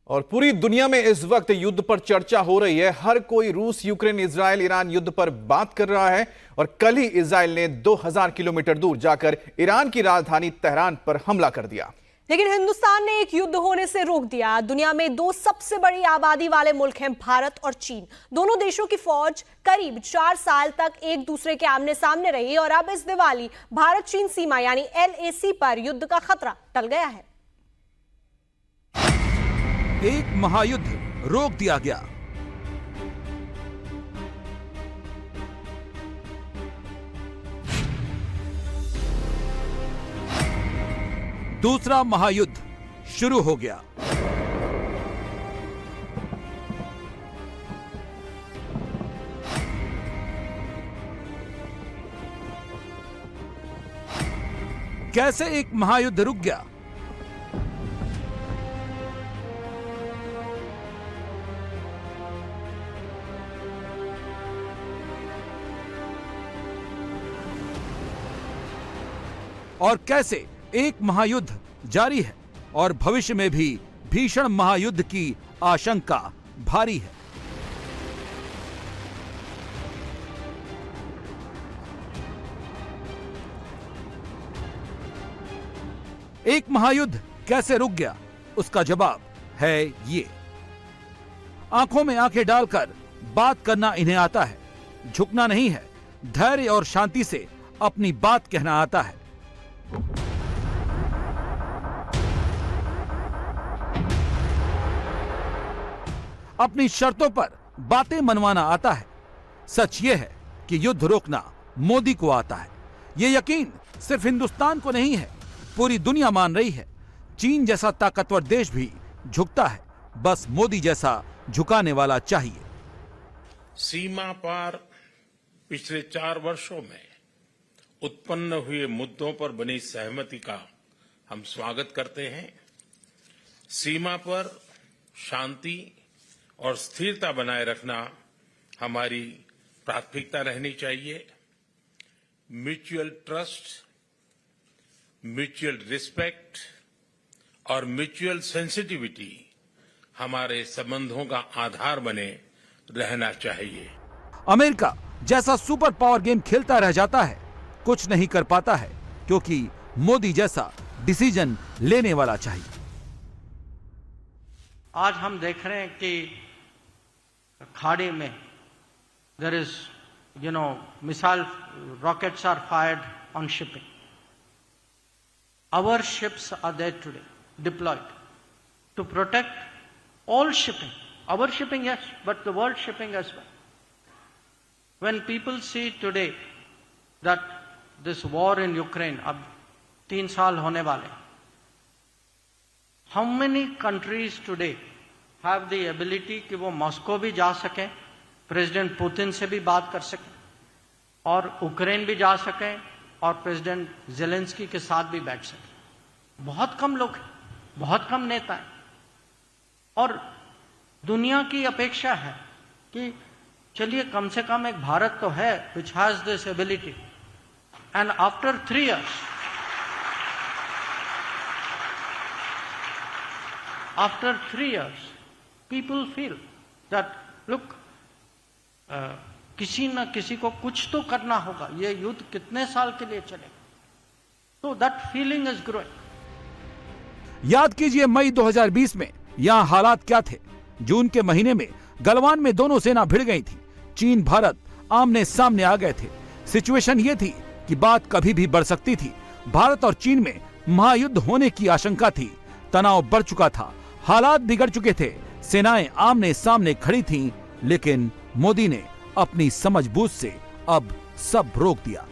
और पूरी दुनिया में इस वक्त युद्ध पर चर्चा हो रही है। हर कोई रूस, यूक्रेन, इजराइल, ईरान युद्ध पर बात कर रहा है और कल ही इजराइल ने 2000 किलोमीटर दूर जाकर ईरान की राजधानी तेहरान पर हमला कर दिया। लेकिन हिंदुस्तान ने एक युद्ध होने से रोक दिया। दुनिया में दो सबसे बड़ी आबादी वाले मुल्क हैं, भारत और चीन। दोनों देशों की फौज करीब 4 साल तक एक दूसरे के आमने सामने रही और अब इस दिवाली भारत चीन सीमा यानी LAC पर युद्ध का खतरा टल गया है। एक महायुद्ध रोक दिया गया। दूसरा महायुद्ध शुरू हो गया। कैसे एक महायुद्ध रुक गया? और कैसे एक महायुद्ध जारी है और भविष्य में भी भीषण महायुद्ध की आशंका भारी है। एक महायुद्ध कैसे रुक गया, उसका जवाब है ये। आंखों में आंखें डालकर बात करना इन्हें आता है, झुकना नहीं है, धैर्य और शांति से अपनी बात कहना आता है। अपनी शर्तों पर बातें मनवाना आता है। सच यह है कि युद्ध रोकना मोदी को आता है। यह यकीन सिर्फ हिंदुस्तान को नहीं है, पूरी दुनिया मान रही है। चीन जैसा ताकतवर देश भी झुकता है, बस मोदी जैसा झुकाने वाला चाहिए। सीमा पार पिछले 4 वर्षों में उत्पन्न हुए मुद्दों पर बनी सहमति का हम स्वागत करते हैं। सीमा पर शांति और स्थिरता बनाए रखना हमारी प्राथमिकता रहनी चाहिए। म्यूचुअल ट्रस्ट, म्यूचुअल रिस्पेक्ट और म्यूचुअल सेंसिटिविटी हमारे संबंधों का आधार बने रहना चाहिए। अमेरिका जैसा सुपर पावर गेम खेलता रह जाता है, कुछ नहीं कर पाता है, क्योंकि मोदी जैसा डिसीजन लेने वाला चाहिए। आज हम देख रहे हैं कि खाड़ी में there is missile rockets are fired on shipping. Our ships are there today deployed to protect all shipping, our shipping yes, but the world shipping as well. When people see today that this war in Ukraine, अब 3 साल होने वाले, how many countries today have the ability कि वो Moscow भी जा सकें, president Putin से भी बात कर सकें, और यूक्रेन भी जा सकें और प्रेसिडेंट जेलेंस्की के साथ भी बैठ सकें? बहुत कम लोग हैं, बहुत कम नेता हैं। और दुनिया की अपेक्षा है कि चलिए कम से कम एक भारत तो है which has this ability, and after 3 years, people feel that look, किसी न किसी को कुछ तो करना होगा, ये युद्ध कितने साल के लिए चलेगा? So that feeling is growing. याद कीजिए मई 2020 में यहां हालात क्या थे। जून के महीने में गलवान में दोनों सेना भिड़ गई थी। चीन भारत आमने सामने आ गए थे। सिचुएशन ये थी कि बात कभी भी बढ़ सकती थी। भारत और चीन में महायुद्ध होने की आशंका थी। तनाव बढ़ चुका था, हालात बिगड़ चुके थे, सेनाएं आमने सामने खड़ी थीं, लेकिन मोदी ने अपनी समझबूझ से अब सब रोक दिया।